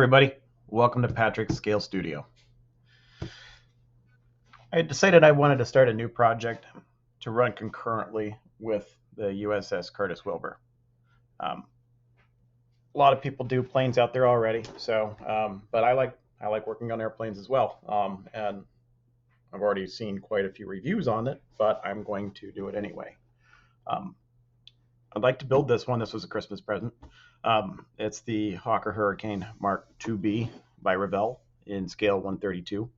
everybody, welcome to Patrick's Scale Studio. I decided I wanted to start a new project to run concurrently with the USS Curtis Wilbur. A lot of people do planes out there already, but I like working on airplanes as well, and I've already seen quite a few reviews on it, but I'm going to do it anyway. I'd like to build this one. This was a Christmas present. It's the Hawker Hurricane Mark IIB by Revell in scale 132.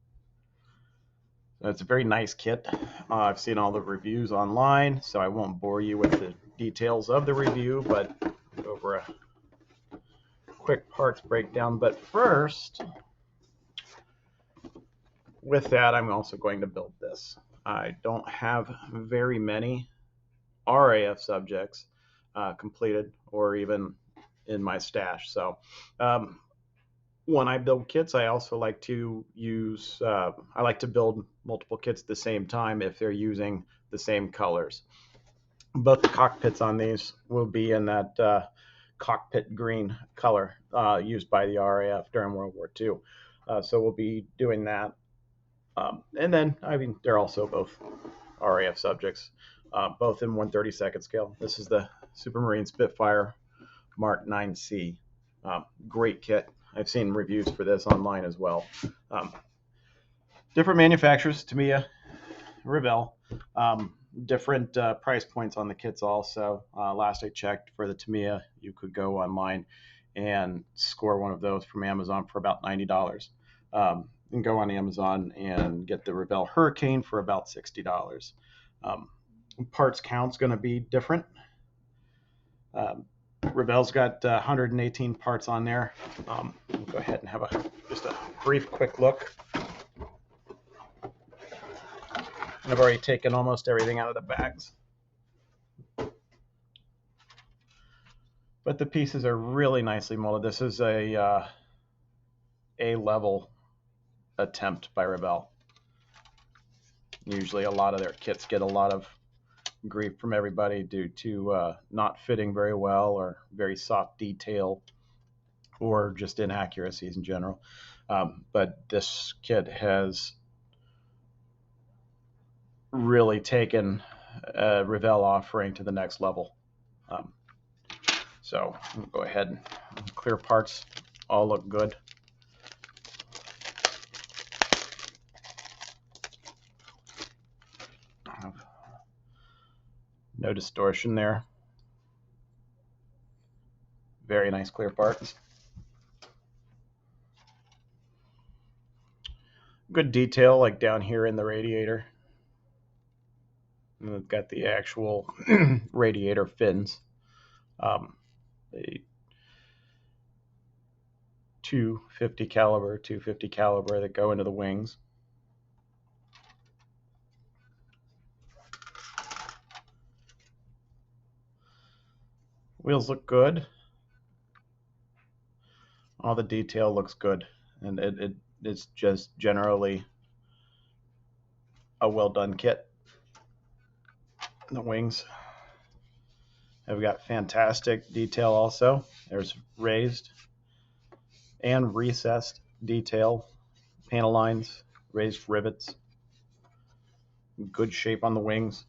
It's a very nice kit. I've seen all the reviews online, so I won't bore you with the details of the review, but over a quick parts breakdown. But first, with that, I'm also going to build this. I don't have very many RAF subjects completed or even in my stash. So when I build kits, I also like to I like to build multiple kits at the same time if they're using the same colors. Both the cockpits on these will be in that cockpit green color used by the RAF during World War II. So we'll be doing that. And then, they're also both RAF subjects, both in 1/32 scale. This is the Supermarine Spitfire Mark 9C. Great kit. I've seen reviews for this online as well. Different manufacturers, Tamiya, Revell. Different price points on the kits also. Last I checked for the Tamiya, you could go online and score one of those from Amazon for about $90. You can go on Amazon and get the Revell Hurricane for about $60. Parts count's going to be different. Revell's got 118 parts on there. We'll go ahead and have just a brief quick look. I've already taken almost everything out of the bags. But the pieces are really nicely molded. This is a A-level attempt by Revell. Usually a lot of their kits get a lot of grief from everybody due to not fitting very well or very soft detail or just inaccuracies in general. But this kit has really taken Revell offering to the next level. So we'll go ahead and clear parts. All look good. No distortion there. Very nice clear parts. Good detail like down here in the radiator. And we've got the actual radiator fins. The 250 caliber that go into the wings. Wheels look good. All the detail looks good, and it's just generally a well done kit. The wings have got fantastic detail also. There's raised and recessed detail, panel lines, raised rivets, good shape on the wings.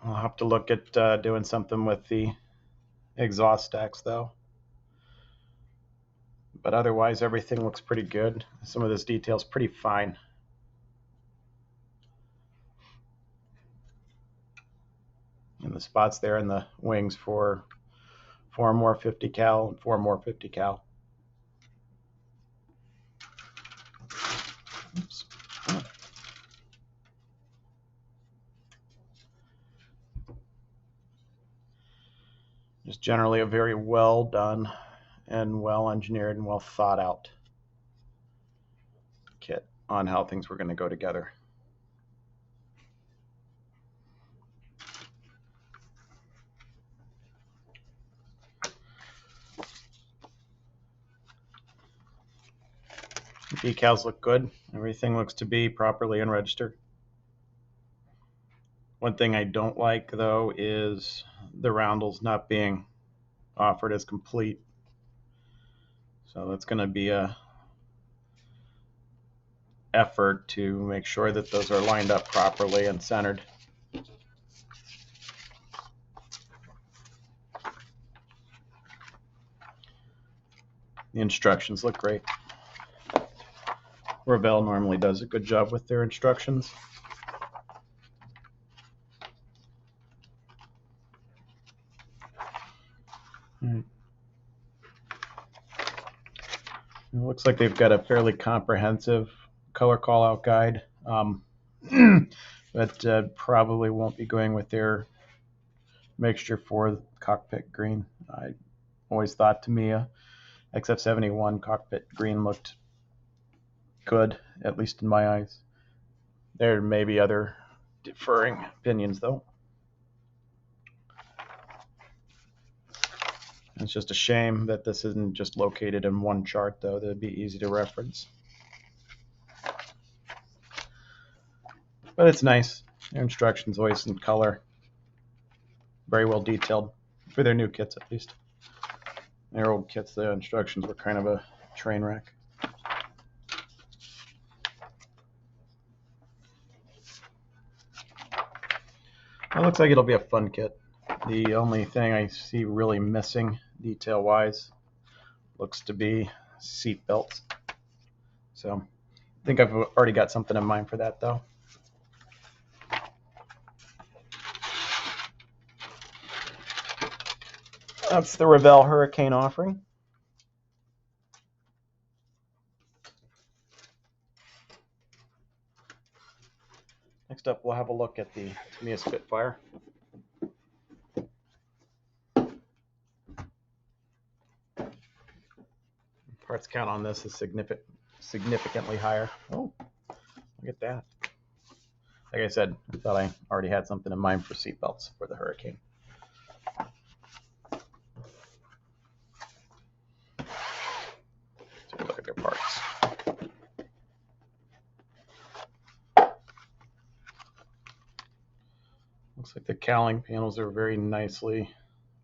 I'll have to look at doing something with the exhaust stacks though. But otherwise, everything looks pretty good. Some of this detail is pretty fine. And the spots there in the wings for 4 more 50 cal and 4 more 50 cal. Oops. Oh. Just generally a very well done and well engineered and well thought out kit on how things were going to go together. Decals look good. Everything looks to be properly unregistered. One thing I don't like, though, is the roundels not being offered as complete. So that's going to be a effort to make sure that those are lined up properly and centered. The instructions look great. Revell normally does a good job with their instructions. It looks like they've got a fairly comprehensive color call-out guide, but probably won't be going with their mixture for cockpit green. I always thought Tamiya XF71 cockpit green looked good, at least in my eyes. There may be other differing opinions, though. It's just a shame that this isn't just located in one chart, though. That'd be easy to reference. But it's nice. Their instructions always in color. Very well detailed, for their new kits at least. Their old kits, the instructions were kind of a train wreck. It looks like it'll be a fun kit. The only thing I see really missing detail-wise looks to be seat belts. So I think I've already got something in mind for that, though. That's the Revell Hurricane offering. Next up, we'll have a look at the Tamiya Spitfire. Parts count on this is significantly higher. Oh, look at that. Like I said, I thought I already had something in mind for seatbelts for the Hurricane. Let's take a look at their parts. Looks like the cowling panels are very nicely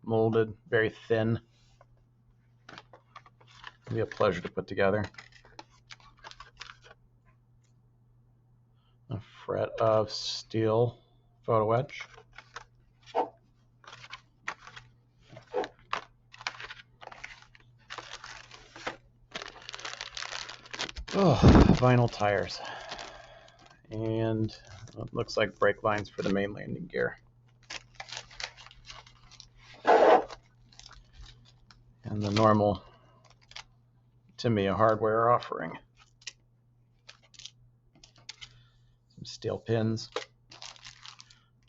molded, very thin. It'll be a pleasure to put together. A fret of steel photo etch. Oh, vinyl tires. And it looks like brake lines for the main landing gear. And the normal Tamiya hardware offering. Some steel pins,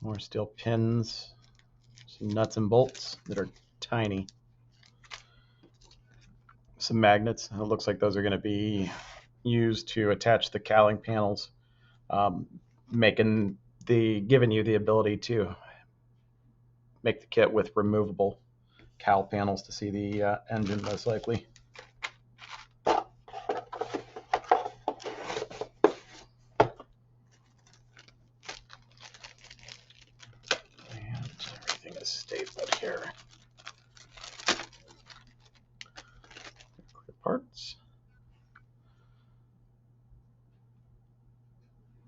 more steel pins, some nuts and bolts that are tiny. Some magnets. It looks like those are going to be used to attach the cowling panels, giving you the ability to make the kit with removable cowl panels to see the engine most likely. And everything is stapled here. Clear parts.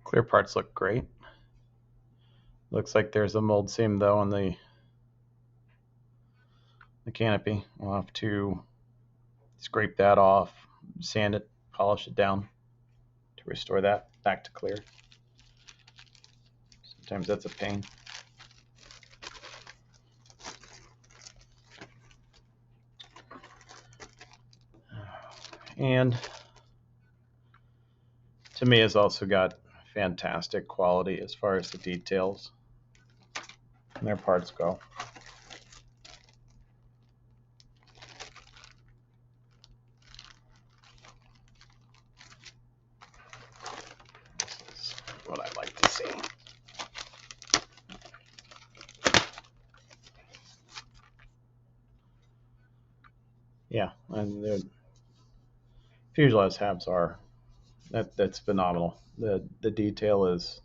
Clear parts look great. Looks like there's a mold seam though on the canopy. We'll have to scrape that off, sand it, polish it down to restore that back to clear. Sometimes that's a pain. And Tamiya's also got fantastic quality as far as the details and their parts go. This is what I like to see. Yeah, and the fuselage halves are That's phenomenal. The detail is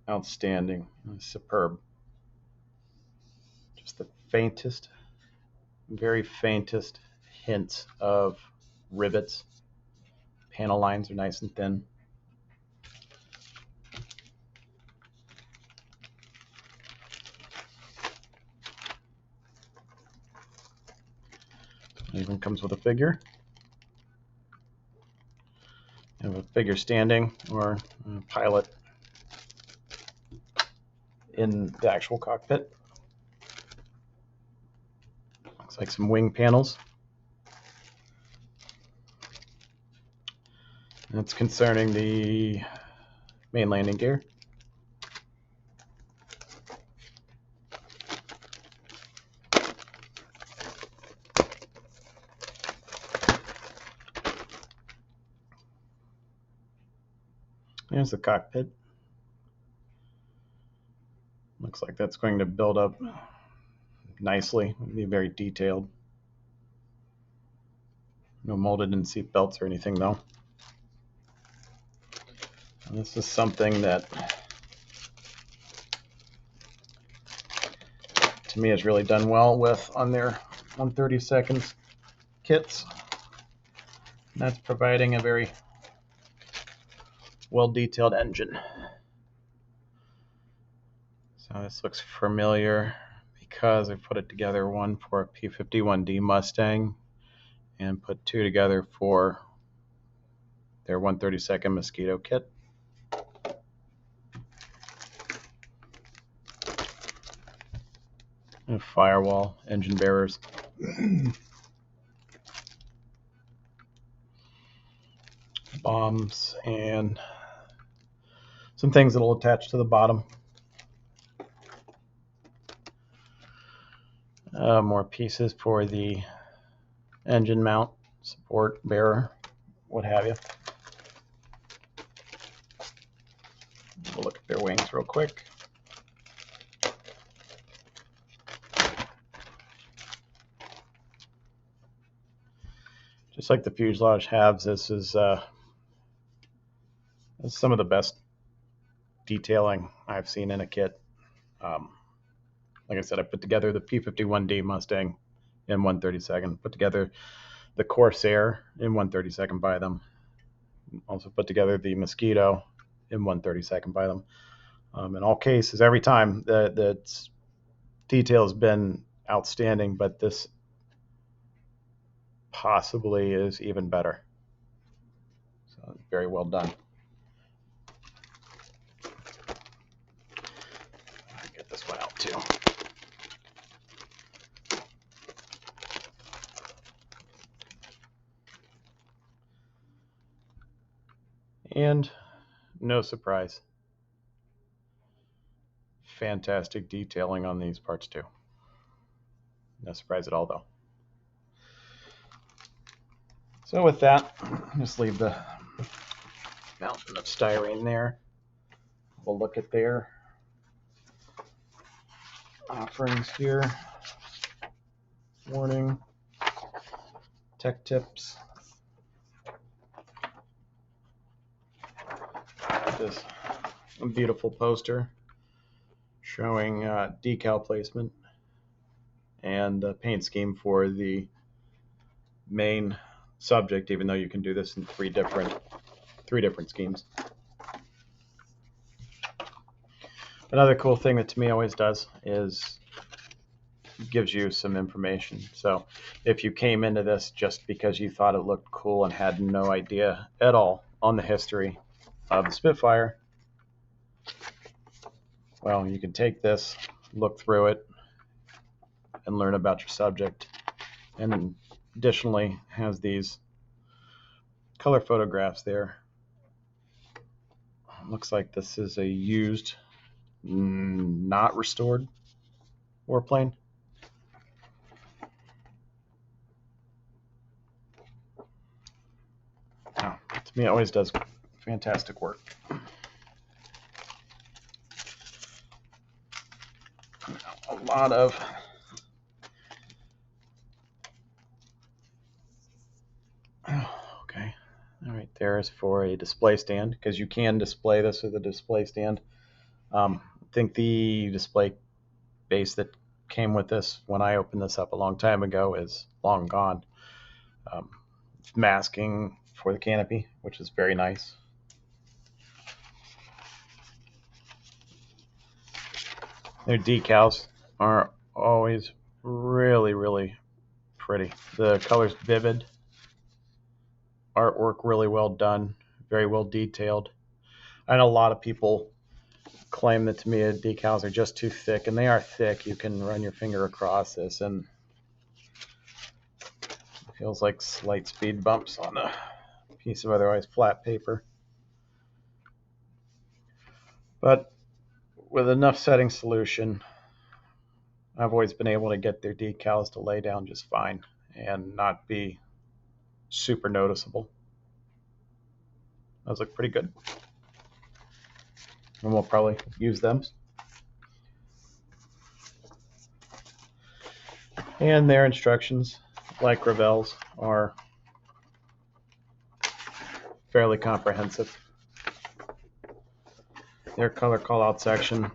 outstanding, superb. Just the faintest, very faintest hints of rivets. Panel lines are nice and thin. It even comes with a figure. You have a figure standing or a pilot in the actual cockpit. Looks like some wing panels. That's concerning the main landing gear. There's the cockpit. Looks like that's going to build up nicely. It'll be very detailed. No molded in seat belts or anything though. And this is something that to me has really done well with on their 1/32 kits. And that's providing a very well detailed engine. So this looks familiar because I put it together, one for a P-51D Mustang and put two together for their 1/32 Mosquito kit. And firewall, engine bearers. Bombs and some things that will attach to the bottom. More pieces for the engine mount, support, bearer, what have you. We'll look at their wings real quick. Just like the fuselage halves, this is some of the best detailing I've seen in a kit. Like I said, I put together the P-51D Mustang in 1/32, put together the Corsair in 1/32 by them. Also put together the Mosquito in 1/32 by them. In all cases, every time, the detail has been outstanding, but this possibly is even better. So very well done. I'll get this one out too. And no surprise, fantastic detailing on these parts too. No surprise at all though. So with that, just leave the mountain of styrene there. We'll look at their offerings here. Warning, tech tips. This beautiful poster showing decal placement and the paint scheme for the main subject, even though you can do this in three different schemes. Another cool thing that to me always does is gives you some information. So if you came into this just because you thought it looked cool and had no idea at all on the history of the Spitfire, well, you can take this, look through it, and learn about your subject. And then additionally has these color photographs there. Looks like this is a used, not restored warplane. Oh, to me, it always does fantastic work. A lot of okay. All right. Right there is for a display stand, because you can display this with a display stand. I think the display base that came with this when I opened this up a long time ago is long gone. Masking for the canopy, which is very nice. Their decals are always really, really pretty. The color's vivid. Artwork really well done, very well detailed. I know a lot of people claim that Tamiya decals are just too thick, and they are thick. You can run your finger across this, and it feels like slight speed bumps on a piece of otherwise flat paper. But with enough setting solution, I've always been able to get their decals to lay down just fine and not be super noticeable. Those look pretty good. And we'll probably use them. And their instructions, like Revell's, are fairly comprehensive. Their color call-out section,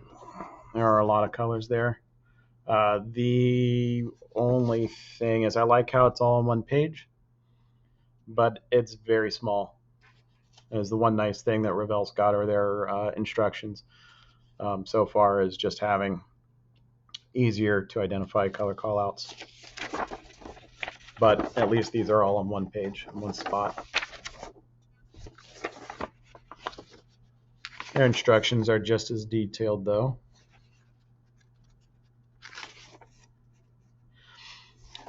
there are a lot of colors there. The only thing is I like how it's all on one page, but it's very small. Is the one nice thing that Revell's got are their instructions so far, is just having easier to identify color callouts. But at least these are all on one page, in one spot. Their instructions are just as detailed, though.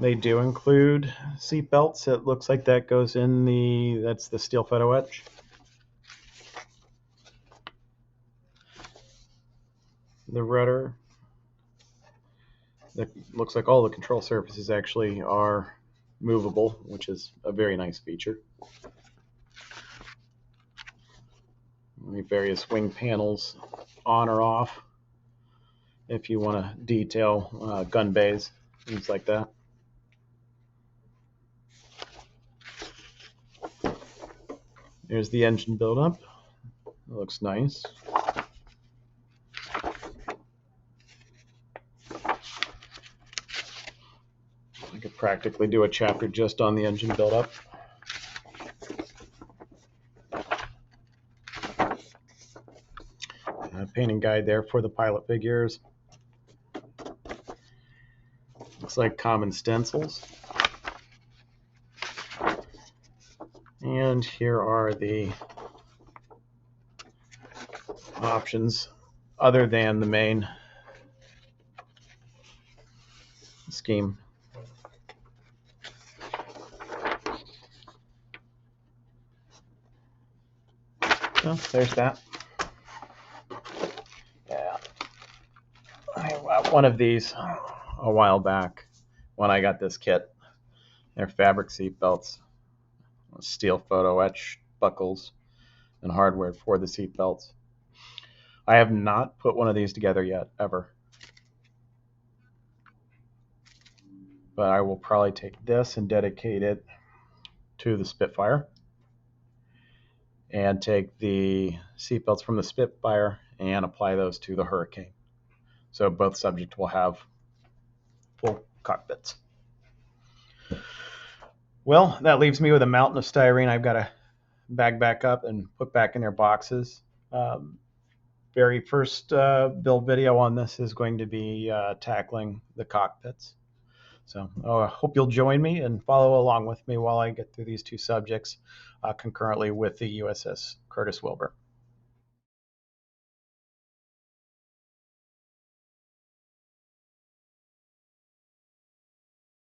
They do include seat belts. It looks like that goes in that's the steel photo etch. The rudder. It looks like all the control surfaces actually are movable, which is a very nice feature. The various wing panels on or off if you want to detail gun bays, things like that. There's the engine buildup. It looks nice. I could practically do a chapter just on the engine buildup. Painting guide there for the pilot figures. Looks like common stencils. And here are the options other than the main scheme. So there's that. Yeah, I got one of these a while back when I got this kit. They're fabric seat belts, steel photo etch buckles, and hardware for the seat belts. I have not put one of these together yet, ever. But I will probably take this and dedicate it to the Spitfire, and take the seatbelts from the Spitfire and apply those to the Hurricane. So both subjects will have full cockpits. Well, that leaves me with a mountain of styrene I've got to bag back up and put back in their boxes. Very first build video on this is going to be tackling the cockpits. So I hope you'll join me and follow along with me while I get through these two subjects concurrently with the USS Curtis Wilbur.